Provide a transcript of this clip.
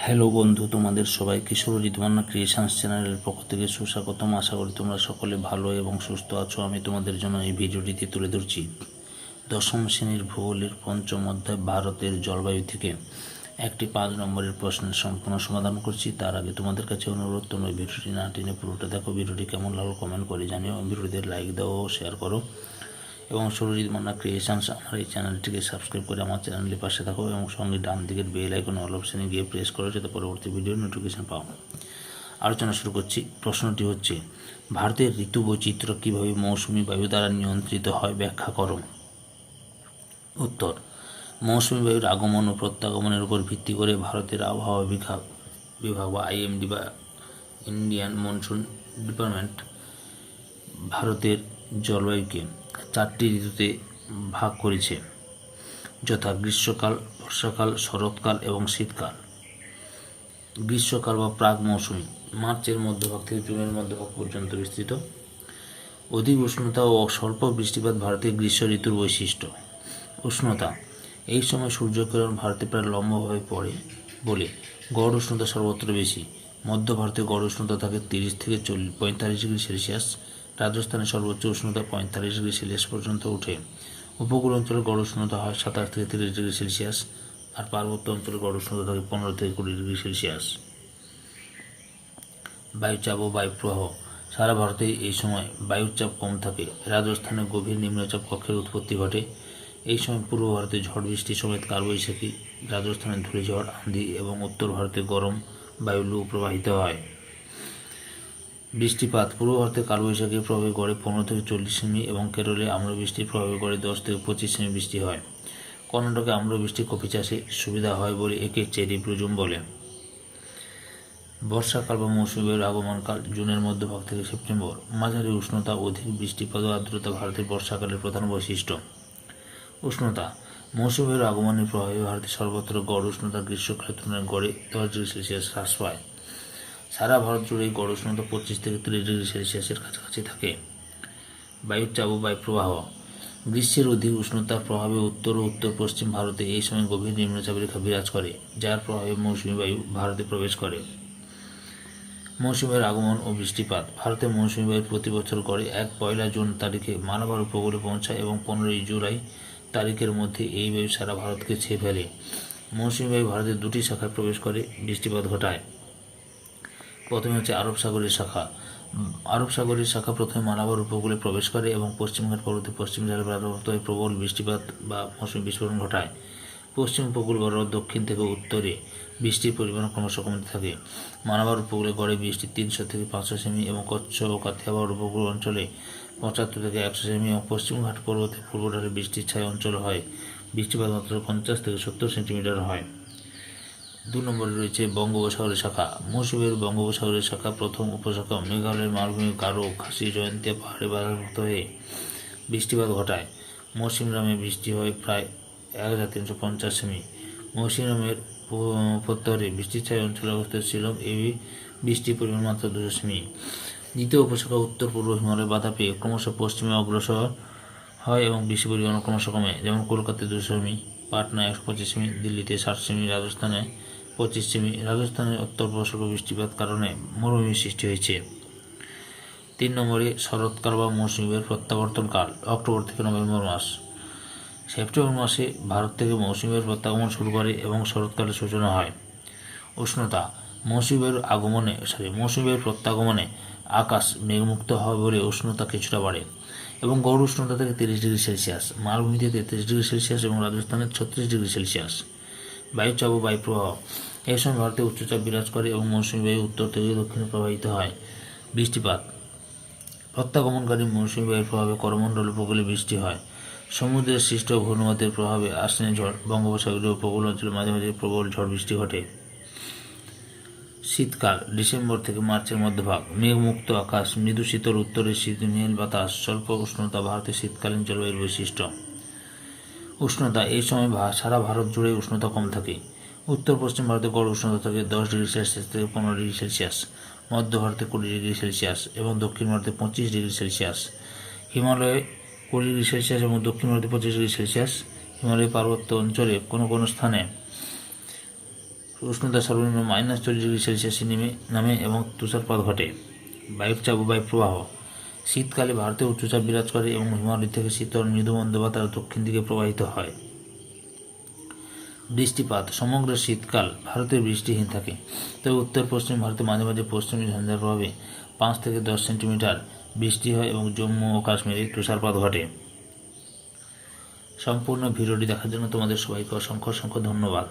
Hello বন্ধু, তোমাদের সবাইকে সুরজিৎ মান্না ক্রিয়েশনস চ্যানেলের পক্ষ থেকে সুস্বাগতম। আশা করি তোমরা সকলে ভালো এবং সুস্থ আছো। আমি তোমাদের জন্য এই ভিডিওটিতে তুলে ধরছি দশম শ্রেণীর ভূগোলের পঞ্চম অধ্যায় ভারতের জলবায়ু থেকে একটি 5 নম্বরের প্রশ্নের সম্পূর্ণ সমাধান করছি। তার আগে তোমাদের কাছে অনুরোধ, তোমরা ভিডিওটি না টেনে পুরোটা দেখো। ভিডিওটি কেমন লাগলো কমেন্ট করে জানিও। ভিডিওতে লাইক দাও ও শেয়ার করো এবং সুরজিৎ মান্না ক্রিয়েশনস আমার এই চ্যানেলটিকে সাবস্ক্রাইব করে আমার চ্যানেলের পাশে থাকো এবং সঙ্গে ডান দিকের বেল আইকন অল অপশানে গিয়ে প্রেস করো যাতে পরবর্তী ভিডিওর নোটিফিকেশন পাও। আলোচনা শুরু করছি। প্রশ্নটি হচ্ছে, ভারতের ঋতু বৈচিত্র্য কীভাবে মৌসুমি বায়ু দ্বারা নিয়ন্ত্রিত হয় ব্যাখ্যা করো। উত্তর, মৌসুমি বায়ুর আগমন ও প্রত্যাগমনের উপর ভিত্তি করে ভারতের আবহাওয়া বিভাগ বা আইএমডি বা ইন্ডিয়ান মনসুন ডিপার্টমেন্ট ভারতের জলবায়ুকে 4টি ঋতুতে ভাগ করেছে, যথা গ্রীষ্মকাল, বর্ষাকাল, শরৎকাল এবং শীতকাল। গ্রীষ্মকাল বা প্রাক মৌসুমি মার্চের মধ্যভাগ থেকে জুনের মধ্যভাগ পর্যন্ত বিস্তৃত। অধিক উষ্ণতা ও স্বল্প বৃষ্টিপাত ভারতের গ্রীষ্ম ঋতুর বৈশিষ্ট্য। উষ্ণতা, এই সময় সূর্যকিরণ ভারতে প্রায় লম্বভাবে পড়ে বলে গড় উষ্ণতা সর্বত্র বেশি। মধ্য ভারতে গড় উষ্ণতা থাকে 30 থেকে 45 ডিগ্রি সেলসিয়াস। রাজস্থানে সর্বোচ্চ উষ্ণতা 45 ডিগ্রি সেলসিয়াস পর্যন্ত ওঠে। উপকূল অঞ্চলে গড় উষ্ণতা হয় 27 থেকে 30 ডিগ্রি সেলসিয়াস, আর পার্বত্য অঞ্চলে গড় উষ্ণতা থাকে 15 থেকে 20 ডিগ্রি সেলসিয়াস। বায়ুচাপ ও বায়ুপ্রবাহ, সারা ভারতে এই সময় বায়ুর চাপ কম থাকে। রাজস্থানে গভীর নিম্নচাপ কক্ষের উৎপত্তি ঘটে। এই সময় পূর্ব ভারতে ঝড় বৃষ্টি সমেত কালবৈশাখী, রাজস্থানে ধূলিঝড়, আঁধি এবং উত্তর ভারতে গরম বায়ু লু প্রবাহিত হয়। বৃষ্টিপাত, পূর্ব ভারতে কালবৈশাখীর প্রভাবে গড়ে 15 থেকে 40 সেমি এবং কেরলে আম্রবৃষ্টির প্রভাবে গড়ে 10 থেকে 25 সেমি বৃষ্টি হয়। কর্ণাটকে আম্রবৃষ্টি কফি চাষে সুবিধা হয় বলে একে চেরি ব্লুজুম বলে। বর্ষাকাল বা মৌসুমী বায়ুর আগমনকাল জুনের মধ্যভাগ থেকে সেপ্টেম্বর। মাঝারি উষ্ণতা, অধিক বৃষ্টিপাত ও আর্দ্রতা ভারতের বর্ষাকালের প্রধান বৈশিষ্ট্য। উষ্ণতা, মৌসুমী বায়ুর আগমনের প্রভাবে ভারতের সর্বত্র গড় উষ্ণতা গ্রীষ্মকালের তুলনায় গড়ে 10 ডিগ্রি সেলসিয়াস হ্রাস পায়। সারা ভারত জুড়ে গড় উষ্ণতা 25 থেকে 30 ডিগ্রি সেলসিয়াসের কাছাকাছি থাকে। বায়ুর চাপ ও বায়ুপ্রবাহ, গ্রীষ্মের অধিক উষ্ণতার প্রভাবে উত্তর ও উত্তর পশ্চিম ভারতে এই সময় গভীর নিম্নচাপ রেখা বিরাজ করে, যার প্রভাবে মৌসুমী বায়ু ভারতে প্রবেশ করে। মৌসুমী বায়ুর আগমন ও বৃষ্টিপাত, ভারতে মৌসুমী বায়ু প্রতি বছর গড়ে 1 জুন তারিখে মালাবার উপকূলে পৌঁছায় এবং 15 জুলাই তারিখের মধ্যে এই বায়ু সারা ভারতকে ছেয়ে ফেলে। মৌসুমী বায়ু ভারতের 2টি শাখায় প্রবেশ করে বৃষ্টিপাত ঘটায়। প্রথমে হচ্ছে আরব সাগরের শাখা। আরব সাগরের শাখা প্রথমে মালাবার উপকূলে প্রবেশ করে এবং পশ্চিমঘাট পর্বতের পশ্চিম ঢালে প্রাপ্ত হয়ে প্রবল বৃষ্টিপাত বা মৌসুমী বিস্ফোরণ ঘটায়। পশ্চিম উপকূল বরাবর দক্ষিণ থেকে উত্তরে বৃষ্টির পরিমাণ ক্রমশ কমতে থাকে। মালাবার উপকূলে গড়ে বৃষ্টি 300 থেকে 500 সেমি এবং কচ্ছ ও কাথিয়াবাড় উপকূল অঞ্চলে 75 থেকে 100 সেমি এবং পশ্চিমঘাট পর্বতের পূর্ব ঢালে বৃষ্টির ছায়া অঞ্চল হয়। বৃষ্টিপাত মাত্রা 50 থেকে 70 সেন্টিমিটার হয়। 2 নম্বরে রয়েছে বঙ্গোপসাগরের শাখা। মৌসুমী বায়ুর বঙ্গোপসাগরের শাখা প্রথম উপশাখা মেঘালয়ের মালভূমি, গারো, খাসি, জয়ন্তিয়া পাহাড়ে বাধাপ্রাপ্ত হয়ে বৃষ্টিপাত ঘটায়। মৌসিনরামে বৃষ্টি হয় প্রায় 1350 সেমি। মৌসিনরামের প্রত্যরে বৃষ্টির ছায়া অঞ্চলে অবস্থিত শিলং এই বৃষ্টির পরিমাণ মাত্র 200 সেমি। দ্বিতীয় উপশাখা উত্তর পূর্ব হিমালয় বাধা পেয়ে ক্রমশ পশ্চিমে অগ্রসর হয় এবং বৃষ্টির পরিমাণ ক্রমশ কমে, যেমন কলকাতায় 200 সেমি, পাটনা 125 সেমি, দিল্লিতে 60 সেমি, রাজস্থানে 25 সেমি। রাজস্থানের অত্যল্প বৃষ্টিপাত কারণে মরুভূমির সৃষ্টি হয়েছে। 3 নম্বরে শরৎকাল বা মৌসুমী বায়ুর প্রত্যাবর্তনকাল, অক্টোবর থেকে নভেম্বর মাস। সেপ্টেম্বর মাসে ভারত থেকে মৌসুমী বায়ুর প্রত্যাগমন শুরু করে এবং শরৎকালের সূচনা হয়। উষ্ণতা, মৌসুমী বায়ুর প্রত্যাগমনে আকাশ মেঘমুক্ত হয় বলে উষ্ণতা কিছুটা বাড়ে এবং গড় উষ্ণতা থেকে 30 ডিগ্রি সেলসিয়াস, মালভূমিতে 33 ডিগ্রি সেলসিয়াস এবং রাজস্থানে 36 ডিগ্রি সেলসিয়াস। বায়ুচাপ ও বায়ুপ্রবাহ, এই সময় ভারতে উচ্চচাপ বিরাজ করে এবং মৌসুমী বায়ু উত্তর থেকে দক্ষিণে প্রবাহিত হয়। বৃষ্টিপাত, প্রত্যাগমনকারী মৌসুমী বায়ুর প্রভাবে করমণ্ডল উপকূলে বৃষ্টি হয়। সমুদ্রের সৃষ্ট ঘূর্ণিঝড়ের প্রভাবে আশ্বিনী ঝড়, বঙ্গোপসাগরীয় উপকূল অঞ্চলে মাঝে মাঝে প্রবল ঝড় বৃষ্টি ঘটে। শীতকাল, ডিসেম্বর থেকে মার্চের মধ্যভাগ, মেঘমুক্ত আকাশ, মৃদু শীতল উত্তরের শীতল বাতাস, স্বল্প উষ্ণতা ভারতের শীতকালীন জলবায়ুর বৈশিষ্ট্য। উষ্ণতা, এই সময় সারা ভারত জুড়ে উষ্ণতা কম থাকে। উত্তর পশ্চিম ভারতে গড় উষ্ণতা থাকে 10 ডিগ্রি সেলসিয়াস থেকে 15 ডিগ্রি সেলসিয়াস, মধ্য ভারতে 20 ডিগ্রি সেলসিয়াস এবং দক্ষিণ ভারতে 25 ডিগ্রি সেলসিয়াস। হিমালয়ে 20 ডিগ্রি সেলসিয়াস এবং দক্ষিণ ভারতে 25 ডিগ্রি সেলসিয়াস। হিমালয়ের পার্বত্য অঞ্চলে কোনো কোনো স্থানে উষ্ণতা সর্বনিম্ন -40°C নামে এবং তুষারপাত ঘটে। বায়ুর চাপ ও বায়ুপ্রবাহ। শীতকালে ভারতে উচ্চচাপ বিরাজ করে এবং হিমালয় থেকে শীতল মৃদু মন্দ বাতাস দক্ষিণ দিকে প্রবাহিত হয়। বৃষ্টিপাত। সমগ্র শীতকাল ভারতে বৃষ্টিহীন থাকে, তবে উত্তর পশ্চিম ভারতে মাঝে মাঝে পশ্চিমী ঝঞ্ঝার প্রভাবে 5 থেকে 10 সেন্টিমিটার বৃষ্টি হয় এবং জম্মু ও কাশ্মীরে তুষারপাত ঘটে। সম্পূর্ণ ভিডিওটি দেখার জন্য তোমাদের সবাইকে অসংখ্য অসংখ্য ধন্যবাদ।